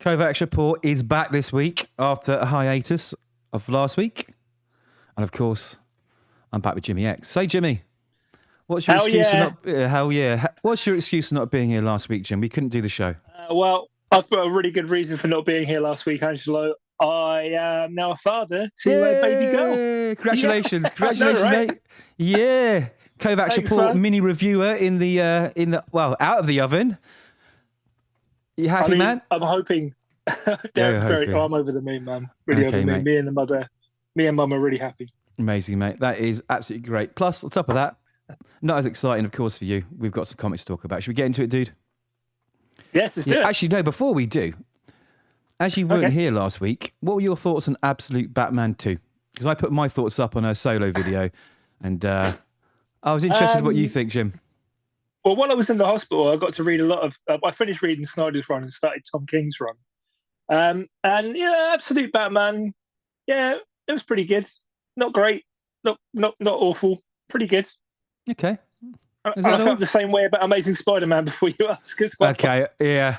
Kovacs Report is back this week after a hiatus of last week. And of course, I'm back with Jimmy X. Say, Jimmy, what's your excuse for not... hell yeah. What's your excuse for not being here last week, Jim? We couldn't do the show. Well, I've got a really good reason for not being here last week, Angelo. I am now a father to a baby girl. Congratulations. Yeah. Congratulations, know, right? mate. Yeah. Kovacs Report mini reviewer in the out of the oven. You happy, man? I'm hoping. I'm over the moon, man. Really over the moon. Mate. Me and mum are really happy. Amazing, mate. That is absolutely great. Plus, on top of that, not as exciting, of course, for you. We've got some comics to talk about. Should we get into it, dude? Yes, let's do it. Actually, no, before we do, as you weren't here last week, what were your thoughts on Absolute Batman 2? Because I put my thoughts up on a solo video, and I was interested in what you think, Jim. Well, while I was in the hospital, I got to read a lot of... I finished reading Snyder's run and started Tom King's run. And, Absolute Batman, it was pretty good. Not great, not awful, pretty good. Okay. I felt the same way about Amazing Spider-Man before you ask as well. Okay, yeah.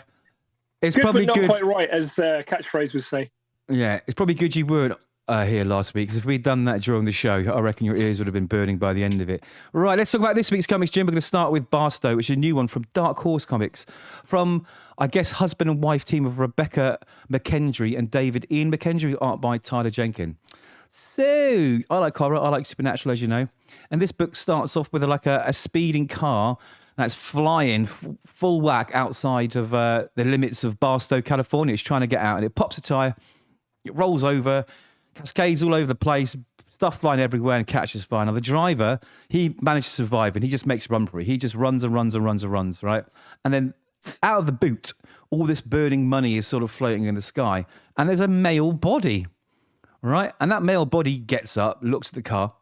It's good, probably but not good. quite right, as catchphrase would say. Yeah, it's probably good you weren't here last week, because if we'd done that during the show, I reckon your ears would have been burning by the end of it. Right, let's talk about this week's comics, Jim. We're going to start with Barstow, which is a new one from Dark Horse Comics, from, I guess, husband and wife team of Rebekah McKendry and Ian McKendry, art by Tyler Jenkins. So, I like horror, I like supernatural, as you know. And this book starts off with a speeding car that's flying full whack outside of the limits of Barstow, California. It's trying to get out, and it pops a tyre, it rolls over, cascades all over the place, stuff flying everywhere, and catches fire. Now, the driver, he managed to survive, and he just makes a run for it. He just runs and runs and runs and runs, right? And then out of the boot, all this burning money is sort of floating in the sky, and there's a male body, right? And that male body gets up, looks at the car,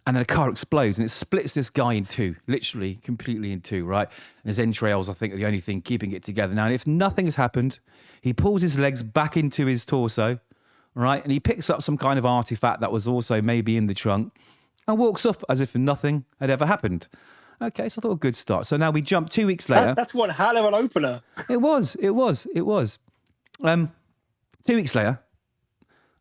and then the car explodes, and it splits this guy in two, literally, completely in two, right? And his entrails, I think, are the only thing keeping it together. Now, if nothing has happened, he pulls his legs back into his torso, right? And he picks up some kind of artifact that was also maybe in the trunk and walks off as if nothing had ever happened. Okay, so I thought a good start. So now we jump 2 weeks later. That's one hell of an opener. It was. 2 weeks later,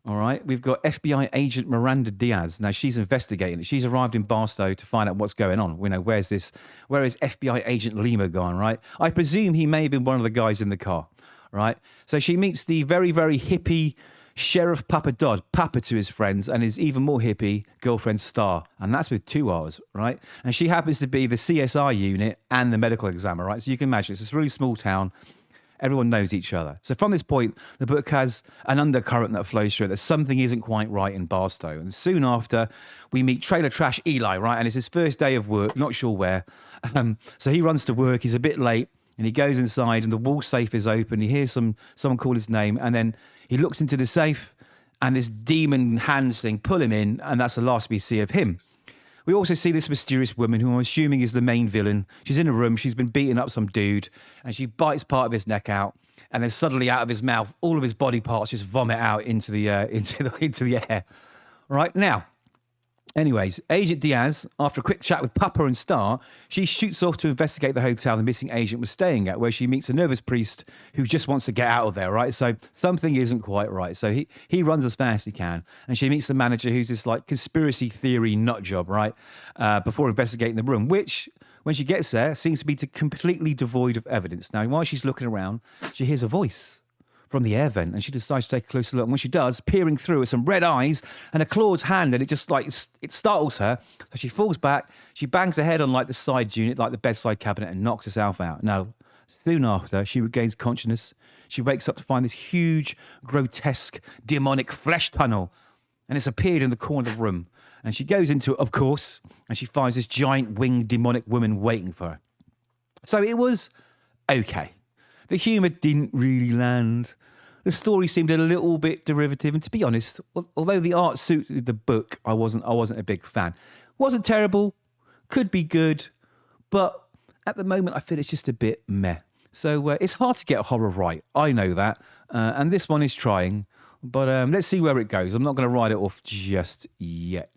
all right, we've got FBI agent Miranda Diaz. Now, she's investigating it. She's arrived in Barstow to find out what's going on. We know, where is FBI agent Lima gone, right? I presume he may have been one of the guys in the car, right? So she meets the very, very hippie Sheriff Papa Dodd, Papa to his friends, and his even more hippie girlfriend Star. And that's with 2 R's, right? And she happens to be the CSI unit and the medical examiner, right? So you can imagine it's this really small town. Everyone knows each other. So from this point, the book has an undercurrent that flows through it, that something isn't quite right in Barstow. And soon after, we meet Trailer Trash Eli, right? And it's his first day of work, not sure where. So he runs to work, he's a bit late, and he goes inside, and the wall safe is open. He hears someone call his name, and then he looks into the safe, and this demon hands thing pull him in, and that's the last we see of him. We also see this mysterious woman who I'm assuming is the main villain. She's in a room, she's been beating up some dude, and she bites part of his neck out, and then suddenly out of his mouth, all of his body parts just vomit out into the air. Right now, anyways, Agent Diaz, after a quick chat with Papa and Star, she shoots off to investigate the hotel the missing agent was staying at, where she meets a nervous priest who just wants to get out of there, right? So something isn't quite right. So he runs as fast as he can, and she meets the manager, who's this conspiracy theory nut job, right? Before investigating the room, which, when she gets there, seems to be completely devoid of evidence. Now, while she's looking around, she hears a voice from the air vent, and she decides to take a closer look. And when she does, peering through, some red eyes and a clawed hand, and it just it startles her. So she falls back, she bangs her head on the side unit, the bedside cabinet, and knocks herself out. Now, soon after, she regains consciousness. She wakes up to find this huge, grotesque, demonic flesh tunnel, and it's appeared in the corner of the room. And she goes into it, of course, and she finds this giant winged demonic woman waiting for her. So it was okay. The humour didn't really land. The story seemed a little bit derivative, and to be honest, although the art suited the book, I wasn't a big fan. Wasn't terrible, could be good, but at the moment I feel it's just a bit meh. So it's hard to get horror right. I know that, and this one is trying, but let's see where it goes. I'm not going to write it off just yet.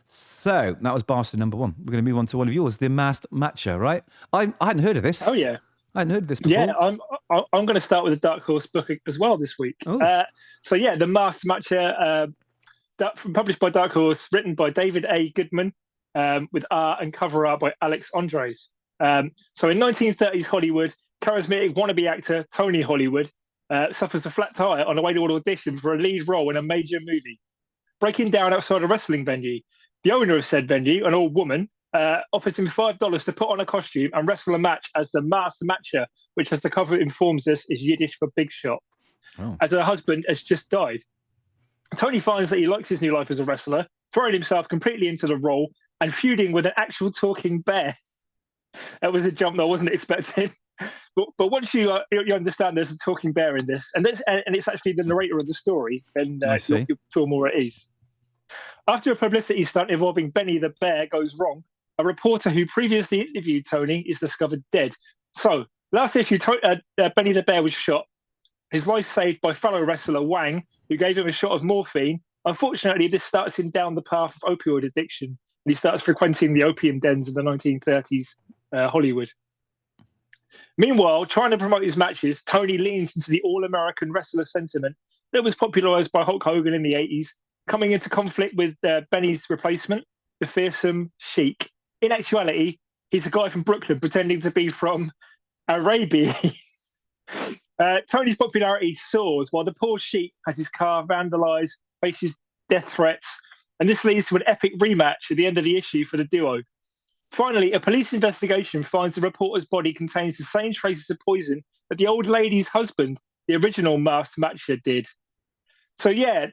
So that was Barstow number 1. We're going to move on to one of yours, The Masked Macher, right? I hadn't heard of this. Oh yeah. I hadn't heard of this before. Yeah, I'm going to start with a Dark Horse book as well this week. Oh. So yeah, the Masked Macher, published by Dark Horse, written by David A. Goodman, with art and cover art by Alex Andrés. So in 1930s Hollywood, charismatic wannabe actor Tony Hollywood suffers a flat tire on the way to an audition for a lead role in a major movie. Breaking down outside a wrestling venue, the owner of said venue, an old woman, offers him $5 to put on a costume and wrestle a match as the Masked Macher, which, as the cover informs us, is Yiddish for big shot, as her husband has just died. Tony finds that he likes his new life as a wrestler, throwing himself completely into the role and feuding with an actual talking bear. That was a jump that I wasn't expecting. But once you understand there's a talking bear in this, and it's actually the narrator of the story, then you'll feel more at ease. After a publicity stunt involving Benny the Bear goes wrong, a reporter who previously interviewed Tony is discovered dead. So, last issue, Benny the Bear was shot. His life saved by fellow wrestler Wang, who gave him a shot of morphine. Unfortunately, this starts him down the path of opioid addiction, and he starts frequenting the opium dens of the 1930s Hollywood. Meanwhile, trying to promote his matches, Tony leans into the all-American wrestler sentiment that was popularized by Hulk Hogan in the 80s, coming into conflict with Benny's replacement, the fearsome Sheik. In actuality, he's a guy from Brooklyn pretending to be from Arabia. Tony's popularity soars while the poor Sheik has his car vandalized, faces death threats, and this leads to an epic rematch at the end of the issue for the duo. Finally, a police investigation finds the reporter's body contains the same traces of poison that the old lady's husband, the original Masked Macher, did. So yeah,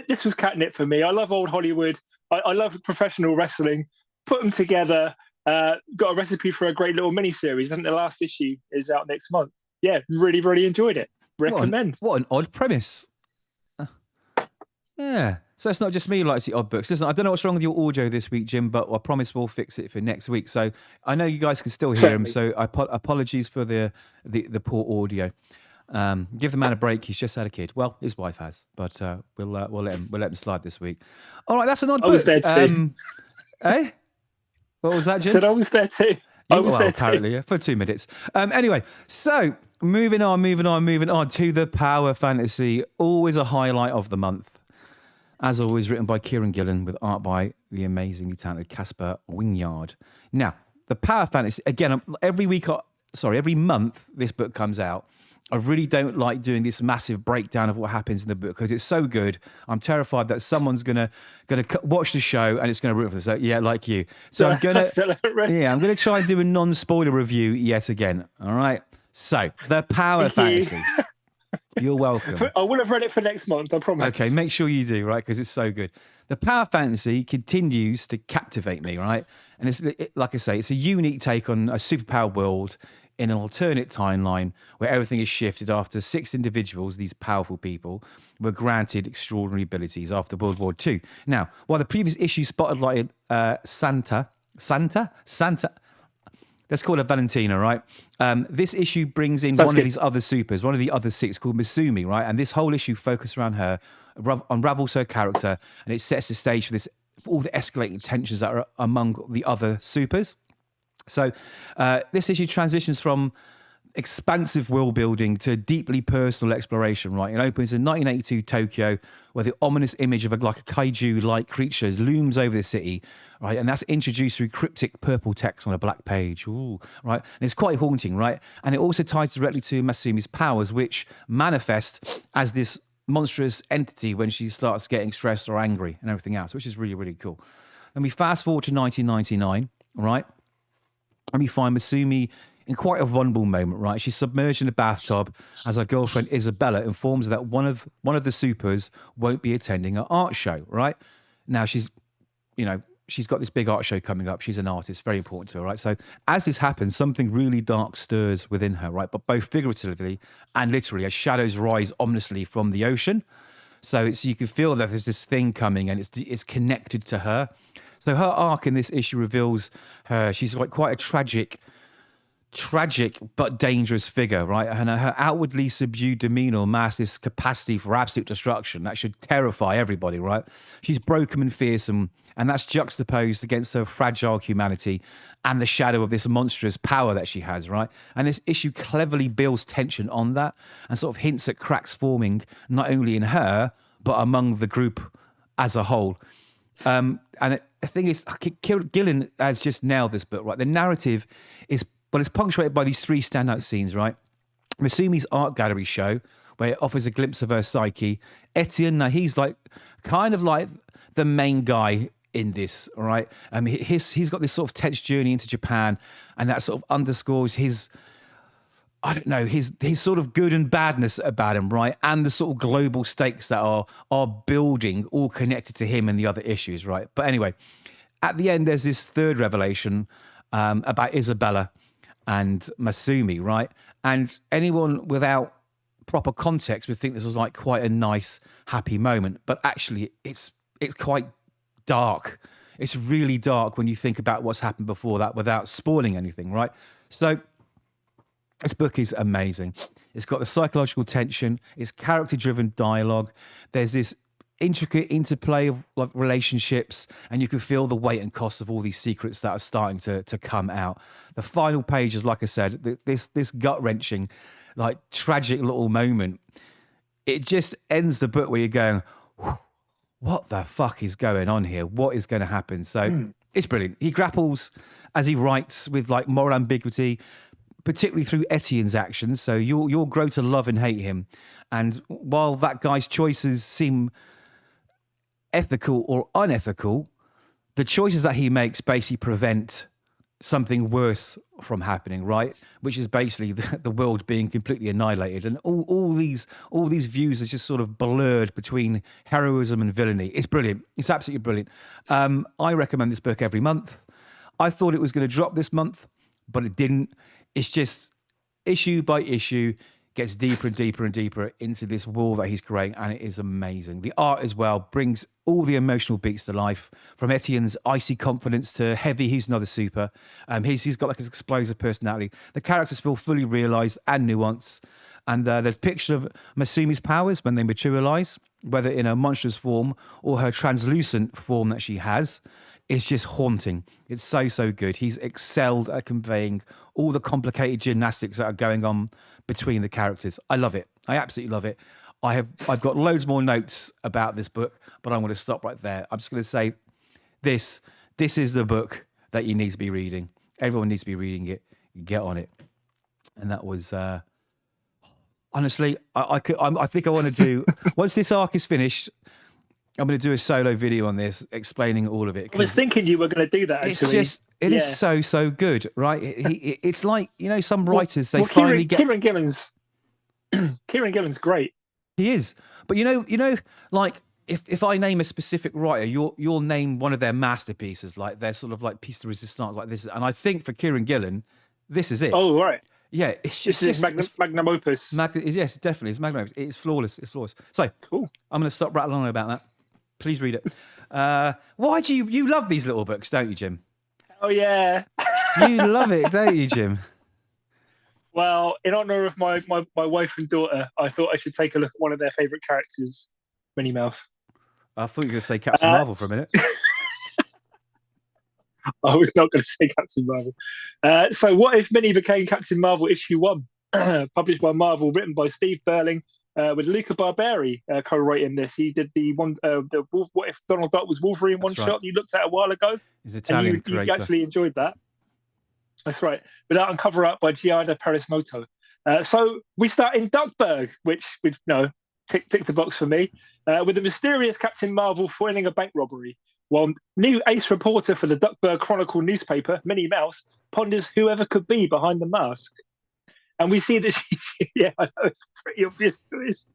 this was catnip for me. I love old Hollywood. I love professional wrestling. Put them together. Got a recipe for a great little mini-series. I think the last issue is out next month. Yeah, really, really enjoyed it. Recommend. What an odd premise. Yeah. So it's not just me who likes the odd books. Listen, I don't know what's wrong with your audio this week, Jim, but I promise we'll fix it for next week. So I know you guys can still hear him, so apologies for the poor audio. Give the man a break. He's just had a kid. Well, his wife has, but we'll let him slide this week. All right, that's an odd book. I was there too. Eh? What was that, Jim? I said I was there too. I was there apparently, too. Yeah, for 2 minutes. Anyway, so moving on to the Power Fantasy. Always a highlight of the month. As always, written by Kieron Gillen with art by the amazingly talented Caspar Wijngaard. Now, the Power Fantasy, again, every month this book comes out. I really don't like doing this massive breakdown of what happens in the book because it's so good. I'm terrified that someone's gonna watch the show and it's gonna ruin it. So yeah, like you. So I'm gonna try and do a non-spoiler review yet again. All right. So the Power Fantasy. You're welcome. I will have read it for next month, I promise. Okay, make sure you do, right? Because it's so good. The Power Fantasy continues to captivate me, right? And it's like I say, it's a unique take on a superpower world in an alternate timeline where everything is shifted after 6 individuals, these powerful people, were granted extraordinary abilities after World War II. Now, while the previous issue spotlighted Santa, let's call her Valentina, right? This issue brings in one of these other supers, one of the other 6 called Misumi, right? And this whole issue focuses around her, unravels her character, and it sets the stage for all the escalating tensions that are among the other supers. So this issue transitions from expansive world building to deeply personal exploration, right? It opens in 1982 Tokyo, where the ominous image of a kaiju-like creature looms over the city, right? And that's introduced through cryptic purple text on a black page, right? And it's quite haunting, right? And it also ties directly to Masumi's powers, which manifest as this monstrous entity when she starts getting stressed or angry and everything else, which is really, really cool. Then we fast forward to 1999, right? And we find Masumi in quite a vulnerable moment, right? She's submerged in a bathtub as her girlfriend Isabella informs her that one of the supers won't be attending her art show, right? Now she's got this big art show coming up. She's an artist, very important to her, right? So as this happens, something really dark stirs within her, right? But both figuratively and literally, as shadows rise ominously from the ocean. So you can feel that there's this thing coming and it's connected to her. So her arc in this issue reveals her. She's like quite a tragic tragic but dangerous figure, right? And her outwardly subdued demeanor masks this capacity for absolute destruction that should terrify everybody, right? She's broken and fearsome, and that's juxtaposed against her fragile humanity and the shadow of this monstrous power that she has, right? And this issue cleverly builds tension on that and sort of hints at cracks forming not only in her but among the group as a whole. And the thing is, Kieron Gillen has just nailed this book, right? The narrative is, but it's punctuated by these three standout scenes, right? Masumi's art gallery show, where it offers a glimpse of her psyche. Etienne, now he's like kind of like the main guy in this, all right? He's got this sort of tense journey into Japan, and that sort of underscores his, I don't know, his sort of good and badness about him, right? And the sort of global stakes that are building, all connected to him and the other issues, right? But anyway, at the end, there's this third revelation about Isabella and Masumi, right? And anyone without proper context would think this was like quite a nice, happy moment. But actually, it's quite dark. It's really dark when you think about what's happened before that without spoiling anything, right? So this book is amazing. It's got the psychological tension. It's character-driven dialogue. There's this intricate interplay of like relationships, and you can feel the weight and cost of all these secrets that are starting to come out. The final pages, like I said, this gut-wrenching, like tragic little moment, it just ends the book where you're going, what the fuck is going on here? What is going to happen? So it's brilliant. He grapples as he writes with like moral ambiguity, particularly through Etienne's actions. So you'll grow to love and hate him. And while that guy's choices seem ethical or unethical, the choices that he makes basically prevent something worse from happening, right? Which is basically the world being completely annihilated, and all these views are just sort of blurred between heroism and villainy. It's brilliant. It's absolutely brilliant. I recommend this book every month. I thought it was going to drop this month, but it didn't. It's just issue by issue gets deeper and deeper and deeper into this world that he's creating, and it is amazing. The art as well brings all the emotional beats to life, from Etienne's icy confidence to Heavy, he's another super. He's got like his explosive personality. The characters feel fully realised and nuanced, and the depiction of Masumi's powers when they materialise, whether in her monstrous form or her translucent form that she has, it's just haunting. It's so good. He's excelled at conveying all the complicated gymnastics that are going on between the characters. I love it. I absolutely love it. I've got loads more notes about this book, but I'm going to stop right there. I'm just going to say this is the book that you need to be reading. Everyone needs to be reading it. Get on it. And that was honestly, I think I want to do once this arc is finished, I'm going to do a solo video on this, explaining all of it. I was thinking you were going to do that. Actually, it is so good, right? It's like, you know, some writers finally get. Kieron Gillen's great. He is, but you know, like if I name a specific writer, you'll name one of their masterpieces, like their sort of like piece de resistance, like this. And I think for Kieron Gillen, this is it. Oh right. Yeah, it's just magnum opus. Yes, definitely, it's magnum opus. It's flawless. So cool. I'm going to stop rattling on about that. Please read it. Why do you love these little books, don't you, Jim? Oh yeah. You love it, don't you, Jim? Well, in honor of my wife and daughter, I thought I should take a look at one of their favourite characters, Minnie Mouse. I thought you were going to say Captain Marvel for a minute. I was not going to say Captain Marvel. So what if Minnie became Captain Marvel issue 1? Published by Marvel, written by Steve Behling, with Luca Barbieri co-writing this. He did the one, what if Donald Duck was Wolverine shot you looked at a while ago? He's an Italian creator. You actually enjoyed that. That's right. Without and Cover Up by Giada Perissinotto. So we start in Duckburg, which tick the box for me, with the mysterious Captain Marvel foiling a bank robbery, while new ace reporter for the Duckburg Chronicle newspaper, Minnie Mouse, ponders whoever could be behind the mask. And we see that I know it's pretty obvious who it is.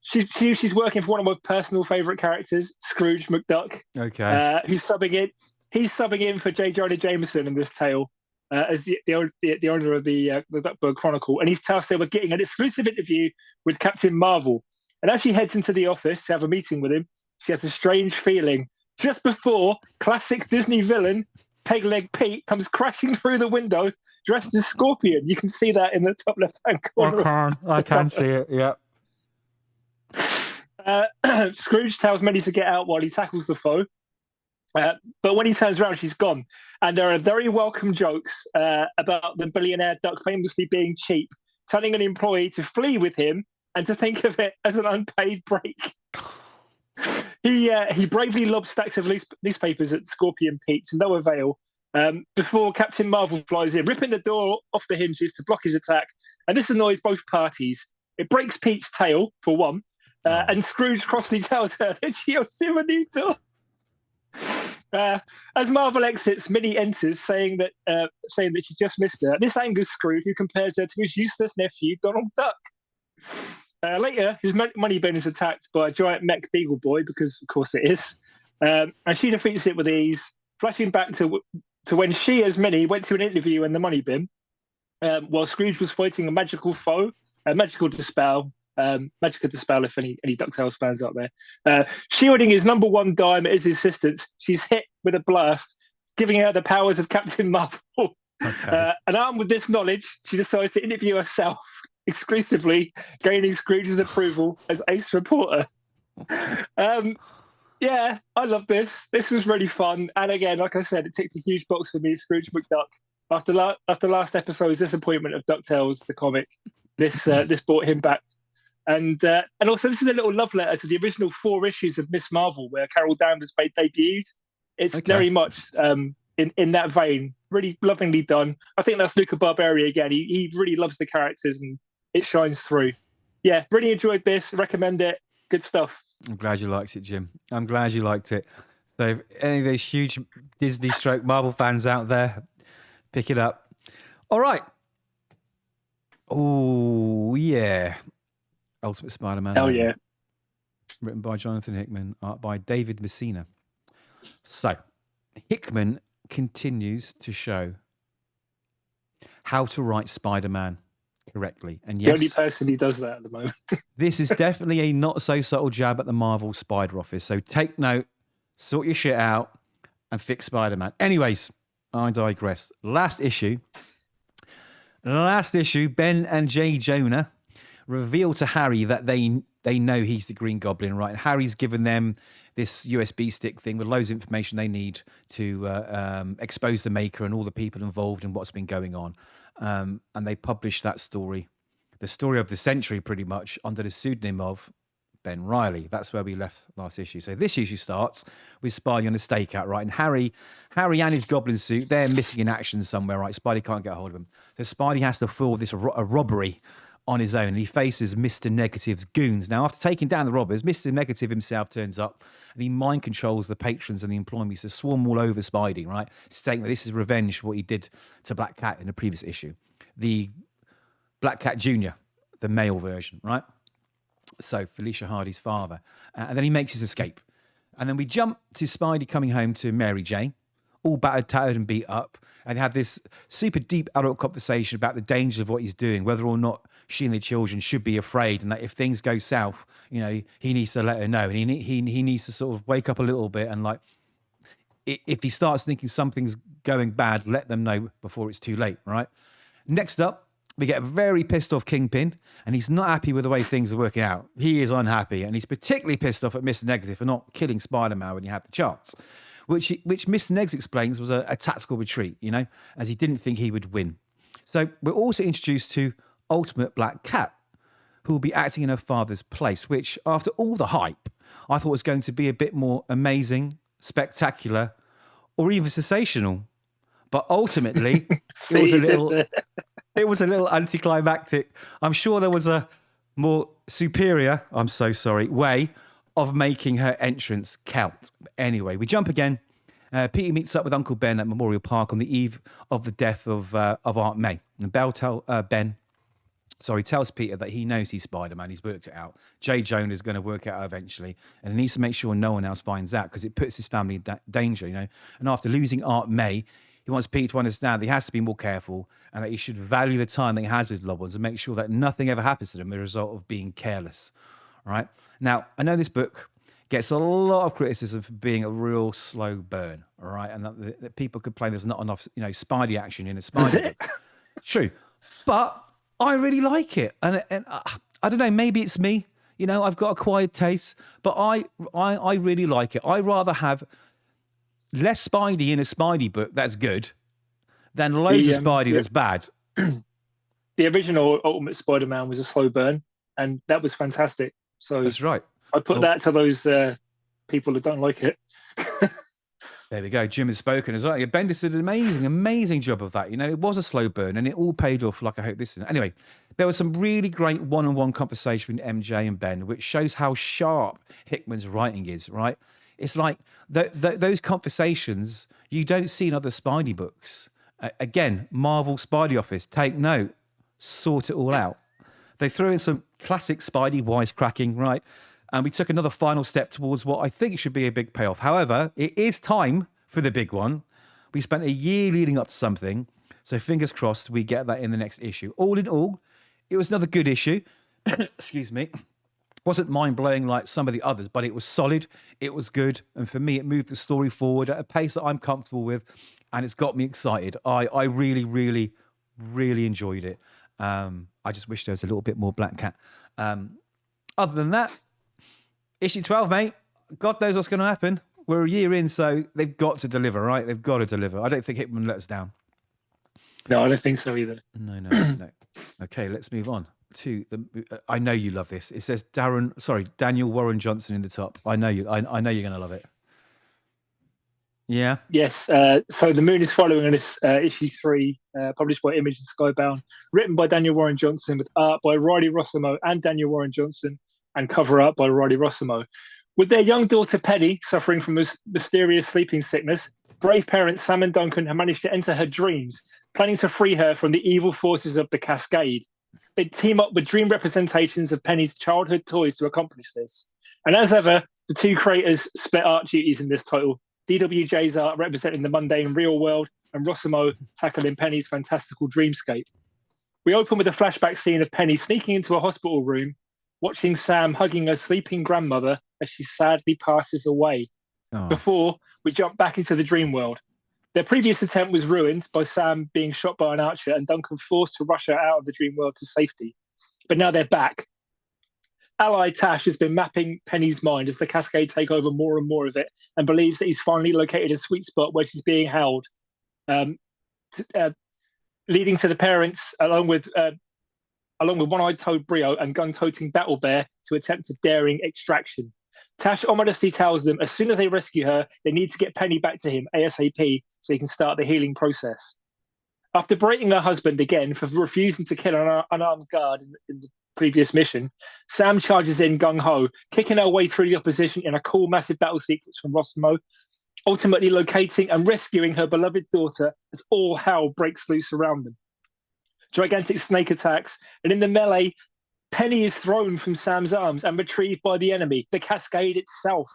She's working for one of my personal favourite characters, Scrooge McDuck. Okay. Who's subbing in. He's subbing in for J. Jonah Jameson in this tale as the owner of the Duckburg Chronicle, and he's tasked with getting an exclusive interview with Captain Marvel. And as she heads into the office to have a meeting with him, she has a strange feeling. Just before classic Disney villain Peg Leg Pete comes crashing through the window dressed as Scorpion. You can see that in the top left-hand corner. I can see it, yeah. Scrooge tells Minnie to get out while he tackles the foe. But when he turns around, she's gone. And there are very welcome jokes about the billionaire duck famously being cheap, telling an employee to flee with him and to think of it as an unpaid break. He bravely lobs stacks of newspapers at Scorpion Pete to no avail before Captain Marvel flies in, ripping the door off the hinges to block his attack. And this annoys both parties. It breaks Pete's tail, for one, and Scrooge crossly tells her that she owes him a new door. As Marvel exits, Minnie enters, saying that she just missed her. This angers Scrooge, who compares her to his useless nephew, Donald Duck. Later, his money bin is attacked by a giant mech beagle boy, because of course it is, and she defeats it with ease, flashing back to when she, as Minnie, went to an interview in the money bin, while Scrooge was fighting a magical foe, a magical dispel. Magical dispel, if any DuckTales fans out there. Shielding his number one dime as his assistance, she's hit with a blast, giving her the powers of Captain Marvel. Okay. And armed with this knowledge, she decides to interview herself exclusively, gaining Scrooge's approval as ace reporter. Yeah, I love this. This was really fun. And again, like I said, it ticked a huge box for me, Scrooge McDuck. After last episode's disappointment of DuckTales, the comic, this brought him back. And also, this is a little love letter to the original 4 issues of Miss Marvel, where Carol Danvers debuted. It's very much in that vein. Really lovingly done. I think that's Luca Barbieri again. He really loves the characters, and it shines through. Yeah, really enjoyed this. Recommend it. Good stuff. I'm glad you liked it, Jim. I'm glad you liked it. So if any of those huge Disney stroke Marvel fans out there, pick it up. All right. Oh, yeah. Ultimate Spider-Man. Hell yeah. Written by Jonathan Hickman, art by David Messina. So, Hickman continues to show how to write Spider-Man correctly. And yes, the only person who does that at the moment. This is definitely a not so subtle jab at the Marvel Spider Office. So take note, sort your shit out, and fix Spider-Man. Anyways, I digress. Last issue, Ben and J. Jonah reveal to Harry that they know he's the Green Goblin, right? And Harry's given them this USB stick thing with loads of information they need to expose the Maker and all the people involved in what's been going on. And they published that story, the story of the century, pretty much, under the pseudonym of Ben Reilly. That's where we left last issue. So this issue starts with Spidey on a stakeout, right? And Harry and his goblin suit, they're missing in action somewhere, right? Spidey can't get a hold of him. So Spidey has to foil this a robbery on his own, and he faces Mr. Negative's goons. Now, after taking down the robbers, Mr. Negative himself turns up, and he mind controls the patrons and the employees to swarm all over Spidey, right? Stating that this is revenge for what he did to Black Cat in the previous issue. The Black Cat Jr., the male version, right? So, Felicia Hardy's father. And then he makes his escape. And then we jump to Spidey coming home to Mary Jane, all battered, tattered, and beat up. And they have this super deep adult conversation about the dangers of what he's doing, whether or not she and the children should be afraid, and that if things go south, you know, he needs to let her know, and he needs to sort of wake up a little bit, and like, if he starts thinking something's going bad, let them know before it's too late, right? Next up, we get a very pissed off Kingpin, and he's not happy with the way things are working out. He is unhappy, and he's particularly pissed off at Mr. Negative for not killing Spider-Man when you have the chance, which Mr. Negative explains was a tactical retreat, you know, as he didn't think he would win. So we're also introduced to Ultimate Black Cat, who will be acting in her father's place, which, after all the hype, I thought was going to be a bit more amazing, spectacular, or even sensational. But ultimately, it was a little anticlimactic. I'm sure there was a more superior, I'm so sorry, way of making her entrance count. Anyway, we jump again. Peter meets up with Uncle Ben at Memorial Park on the eve of the death of Aunt May. And tells Peter that he knows he's Spider-Man. He's worked it out. J. Jonah is going to work it out eventually, and he needs to make sure no one else finds out because it puts his family in danger, you know. And after losing Aunt May, he wants Peter to understand that he has to be more careful and that he should value the time that he has with loved ones and make sure that nothing ever happens to them as a result of being careless. All right. Now, I know this book gets a lot of criticism for being a real slow burn, all right? And that people complain there's not enough, Spidey action in a Spidey book. True. But I really like it. And I don't know, maybe it's me. I've got acquired taste, but I really like it. I'd rather have less Spidey in a Spidey book that's good than loads of Spidey that's bad. The original Ultimate Spider-Man was a slow burn, and that was fantastic. So that's right. I put that to those people that don't like it. There we go. Jim has spoken as well. Bendis did an amazing job of that. It was a slow burn, and it all paid off. Like I hope this is. Anyway, there was some really great one-on-one conversation between MJ and Ben, which shows how sharp Hickman's writing is. Right? It's like those conversations you don't see in other Spidey books. Again, Marvel Spidey Office, take note, sort it all out. They threw in some classic Spidey wisecracking, right? And we took another final step towards what I think should be a big payoff. However, it is time for the big one. We spent a year leading up to something, so fingers crossed we get that in the next issue. All in all, it was another good issue. Excuse me. Wasn't mind-blowing like some of the others, but it was solid, it was good, and for me, it moved the story forward at a pace that I'm comfortable with, and it's got me excited. I really, really, really enjoyed it. I just wish there was a little bit more Black Cat. Other than that, issue 12, mate. God knows what's going to happen. We're a year in, so they've got to deliver, right? They've got to deliver. I don't think Hickman let us down. No, I don't think so either. No. Okay, let's move on to the. I know you love this. It says Daniel Warren Johnson in the top. I know you. I know you're going to love it. Yeah. Yes. So the moon is following on this issue 3, published by Image and Skybound, written by Daniel Warren Johnson with art by Riley Rossmo and Daniel Warren Johnson, and cover up by Riley Rossmo. With their young daughter Penny suffering from mysterious sleeping sickness, brave parents Sam and Duncan have managed to enter her dreams, planning to free her from the evil forces of the Cascade. They team up with dream representations of Penny's childhood toys to accomplish this. And as ever, the two creators split art duties in this title. DWJ's art representing the mundane real world, and Rossmo tackling Penny's fantastical dreamscape. We open with a flashback scene of Penny sneaking into a hospital room, watching Sam hugging her sleeping grandmother as she sadly passes away. Oh. Before we jump back into the dream world. Their previous attempt was ruined by Sam being shot by an archer and Duncan forced to rush her out of the dream world to safety. But now they're back. Ally Tash has been mapping Penny's mind as the Cascade take over more and more of it, and believes that he's finally located a sweet spot where she's being held, leading to the parents, along with One-Eyed Toad Brio and gun-toting Battle Bear, to attempt a daring extraction. Tash ominously tells them as soon as they rescue her, they need to get Penny back to him ASAP so he can start the healing process. After berating her husband again for refusing to kill an unarmed guard in the previous mission, Sam charges in gung-ho, kicking her way through the opposition in a cool, massive battle sequence from Rossmo, ultimately locating and rescuing her beloved daughter as all hell breaks loose around them. Gigantic snake attacks, and in the melee, Penny is thrown from Sam's arms and retrieved by the enemy, the Cascade itself.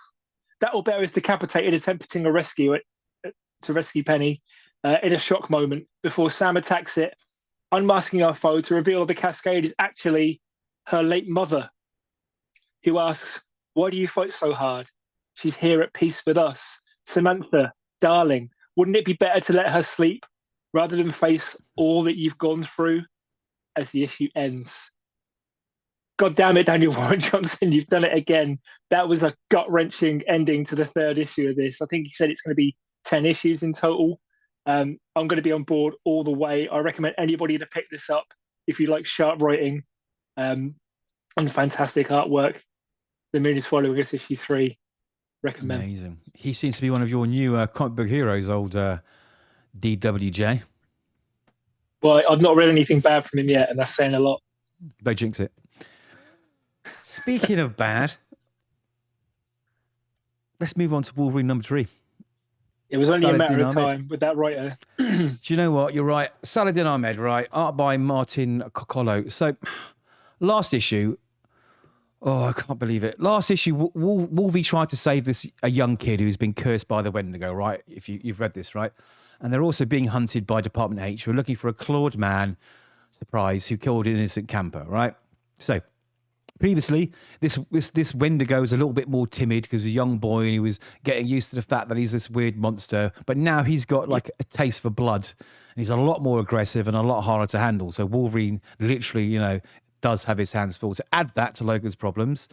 Battle Bear is decapitated, attempting to rescue Penny in a shock moment before Sam attacks it, unmasking our foe to reveal the Cascade is actually her late mother, who asks, "Why do you fight so hard? She's here at peace with us. Samantha, darling, wouldn't it be better to let her sleep rather than face all that you've gone through?" As the issue ends. God damn it, Daniel Warren Johnson, you've done it again. That was a gut-wrenching ending to the third issue of this. I think he said it's going to be 10 issues in total. I'm going to be on board all the way. I recommend anybody to pick this up if you like sharp writing and fantastic artwork. The Moon is Following Us, issue 3. Recommend. Amazing. He seems to be one of your new comic book heroes, old DWJ. Well, I've not read anything bad from him yet, and that's saying a lot. Don't jinx it. Speaking of bad, let's move on to Wolverine number 3. It was only Saladin a matter of Ahmed. time with that writer. Do you know what? You're right. Saladin Ahmed, right? Art by Martin Cóccolo. So, last issue, oh, I can't believe it. Last issue, Wolvie tried to save a young kid who's been cursed by the Wendigo, right? If you've read this, right? And they're also being hunted by Department H, who are looking for a clawed man, surprise, who killed an innocent camper, right? So, Previously, this Wendigo is a little bit more timid because he's a young boy and he was getting used to the fact that he's this weird monster. But now he's got like a taste for blood and he's a lot more aggressive and a lot harder to handle. So Wolverine literally, does have his hands full. To add that to Logan's problems,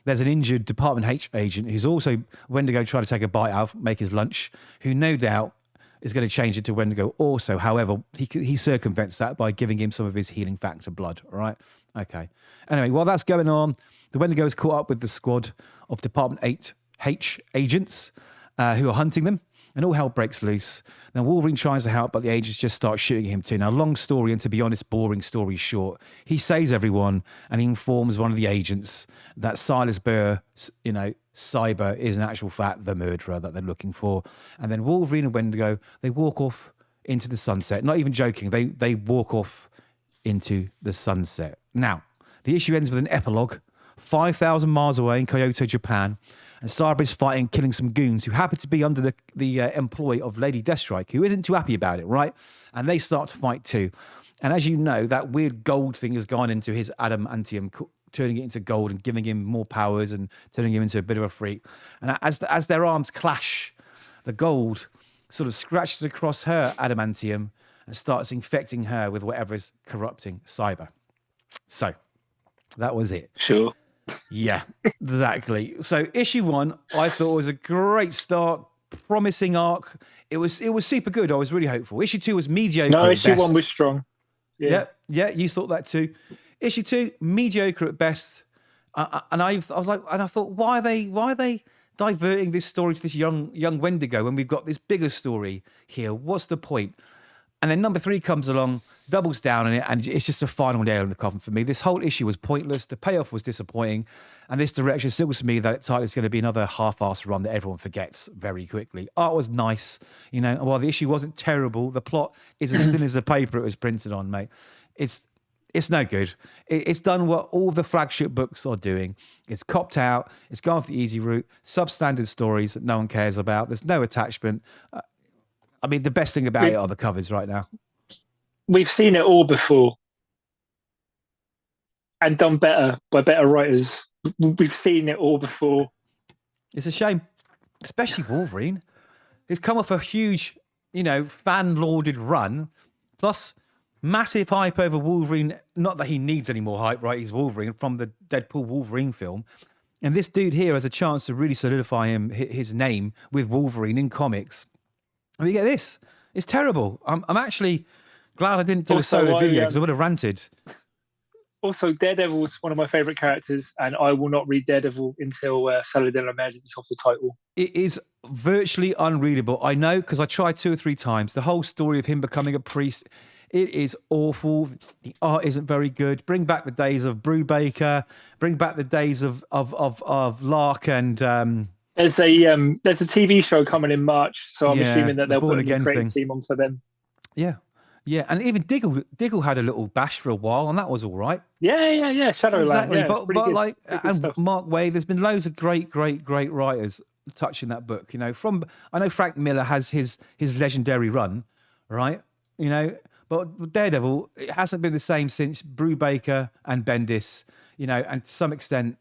there's an injured Department H agent who's also Wendigo trying to take a bite out, make his lunch, who no doubt is going to change it to Wendigo also. However, he circumvents that by giving him some of his healing factor blood. All right? Okay. Anyway, while that's going on, the Wendigo is caught up with the squad of Department H agents who are hunting them, and all hell breaks loose. Now, Wolverine tries to help, but the agents just start shooting him too. Now, long story, and to be honest, boring story short, he saves everyone, and he informs one of the agents that Silas Burr, Cyber, is in actual fact the murderer that they're looking for. And then Wolverine and Wendigo, they walk off into the sunset. Not even joking, they walk off into the sunset. Now, the issue ends with an epilogue 5,000 miles away in Kyoto, Japan, and Cyber is fighting, killing some goons who happen to be under the employ of Lady Deathstrike, who isn't too happy about it, right? And they start to fight too. And as you know, that weird gold thing has gone into his adamantium, turning it into gold and giving him more powers and turning him into a bit of a freak. And as their arms clash, the gold sort of scratches across her adamantium and starts infecting her with whatever is corrupting Cyber. So that was it. Sure. Yeah, exactly. So issue 1, I thought was a great start, promising arc. It was super good. I was really hopeful. Issue 2 was mediocre. No, issue best. 1 was strong. Yeah, you thought that too. Issue 2, mediocre at best. And I thought, why are they diverting this story to this young Wendigo when we've got this bigger story here? What's the point? And then number 3 comes along, doubles down on it, and it's just a final nail in the coffin for me. This whole issue was pointless. The payoff was disappointing. And this direction signals to me that it's going to be another half-assed run that everyone forgets very quickly. Art was nice. While the issue wasn't terrible, the plot is as thin as the paper it was printed on, mate. It's no good. It's done what all the flagship books are doing. It's copped out. It's gone for the easy route. Substandard stories that no one cares about. There's no attachment. The best thing about it are the covers right now. We've seen it all before and done better by better writers. We've seen it all before. It's a shame, especially Wolverine. He's come off a huge, fan-lauded run, plus massive hype over Wolverine. Not that he needs any more hype, right? He's Wolverine from the Deadpool Wolverine film. And this dude here has a chance to really solidify his name with Wolverine in comics. And you get this. It's terrible. I'm actually glad I didn't do a solo video because I would have ranted. Also, Daredevil's one of my favourite characters, and I will not read Daredevil until Saladin emerges off the title. It is virtually unreadable. I know, because I tried 2 or 3 times. The whole story of him becoming a priest, it is awful. The art isn't very good. Bring back the days of Brubaker. Bring back the days of Lark and... There's a TV show coming in March, so I'm assuming that they'll put a new creative team on for them. Yeah, and even Diggle had a little bash for a while, and that was all right. Yeah. Shadowland, exactly. Yeah, but Mark Waid, there's been loads of great writers touching that book. I know Frank Miller has his legendary run, right? But Daredevil, it hasn't been the same since Brubaker and Bendis. And to some extent,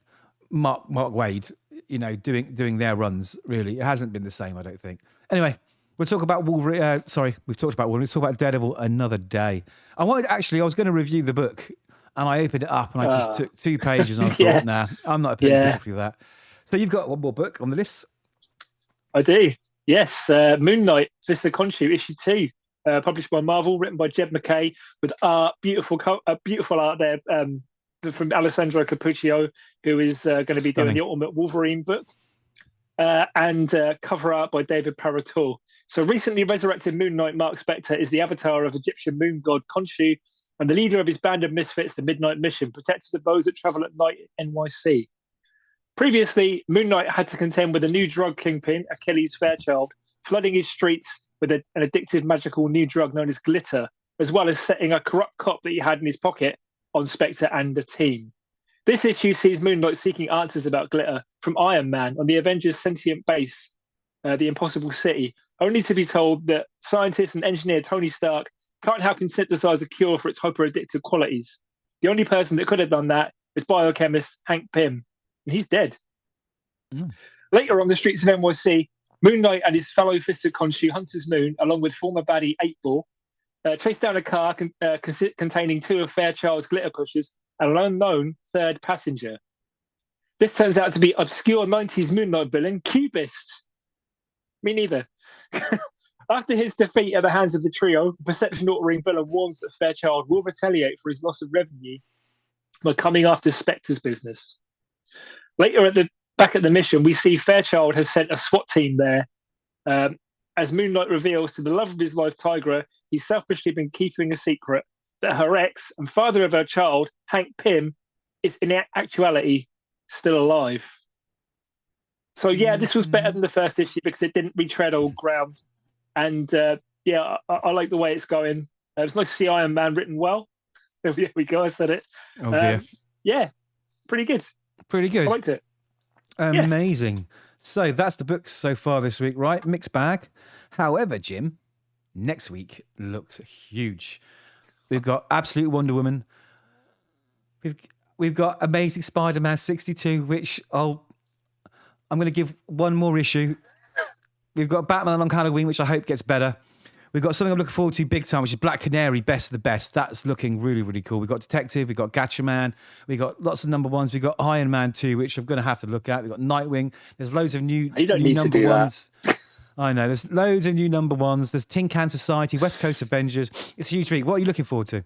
Mark Waid. Doing their runs, really. It hasn't been the same, I don't think. Anyway, we'll talk about Wolverine. We've talked about Wolverine. Let's talk about Daredevil another day. I was going to review the book, and I opened it up, and I just took 2 pages, and I thought, nah, I'm not opinion for that. So you've got one more book on the list? I do, yes. Moon Knight, Vista Khonshu, issue 2, published by Marvel, written by Jed MacKay, with beautiful art there, from Alessandro Cappuccio, who is going to be doing the Ultimate Wolverine book, and cover art by David Parator. So recently resurrected Moon Knight Mark Spector is the avatar of Egyptian moon god Khonshu and the leader of his band of misfits, the Midnight Mission, protectors of those that travel at night in NYC. Previously, Moon Knight had to contend with a new drug kingpin, Achilles Fairchild, flooding his streets with an addictive magical new drug known as glitter, as well as setting a corrupt cop that he had in his pocket on Spectre and the team. This issue sees Moon Knight seeking answers about glitter from Iron Man on the Avengers' sentient base, the Impossible City, only to be told that scientist and engineer Tony Stark can't help him synthesize a cure for its hyper-addictive qualities. The only person that could have done that is biochemist Hank Pym, and he's dead. Mm. Later on the streets of NYC, Moon Knight and his fellow Fister Khonshu, Hunter's Moon, along with former baddie 8-Ball, chase down a car containing 2 of Fairchild's glitter pushers and an unknown third passenger. This turns out to be obscure 90s Moon Knight villain, Cubist. Me neither. After his defeat at the hands of the trio, the perception-altering villain warns that Fairchild will retaliate for his loss of revenue by coming after Spectre's business. Later, back at the mission, we see Fairchild has sent a SWAT team there. As Moon Knight reveals to the love of his life, Tigra, he's selfishly been keeping a secret that her ex and father of her child, Hank Pym, is in actuality still alive. So yeah, this was better than the first issue because it didn't retread old ground. And yeah, I like the way it's going. It's nice to see Iron Man written well. There we go, I said it. Oh dear. Yeah, pretty good. Pretty good. I liked it. Amazing. Yeah. So that's the books so far this week, right? Mixed bag. However, Jim, next week looks huge. We've got Absolute Wonder Woman. We've got Amazing Spider-Man 62, which I'm going to give one more issue. We've got Batman on Halloween, which I hope gets better. We've got something I'm looking forward to big time, which is Black Canary, Best of the Best. That's looking really, really cool. We've got Detective, we've got Gatchaman, we've got lots of number ones. We've got Iron Man 2, which I'm going to have to look at. We've got Nightwing. There's loads of new number ones. I know. There's loads of new number ones. There's Tin Can Society, West Coast Avengers. It's a huge week. What are you looking forward to?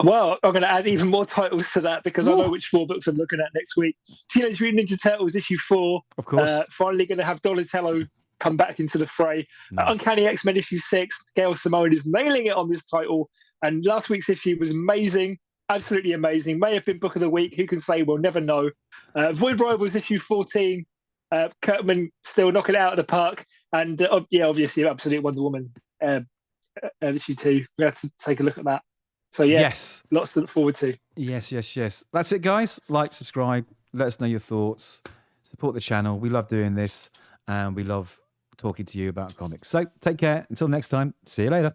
Well, I'm going to add even more titles to that because I know which 4 books I'm looking at next week. Teenage Mutant Ninja Turtles issue 4. Of course. Finally going to have Donatello come back into the fray. Nice. Uncanny X-Men issue 6. Gail Simone is nailing it on this title. And last week's issue was amazing. Absolutely amazing. May have been book of the week. Who can say? We'll never know. Void Rivals issue 14. Kirkman still knocking it out of the park. And yeah, obviously, Absolute Wonder Woman issue 2. We have to take a look at that. So yeah, yes, lots to look forward to. Yes. That's it, guys. Like, subscribe. Let us know your thoughts. Support the channel. We love doing this, and we love talking to you about comics. So take care. Until next time. See you later.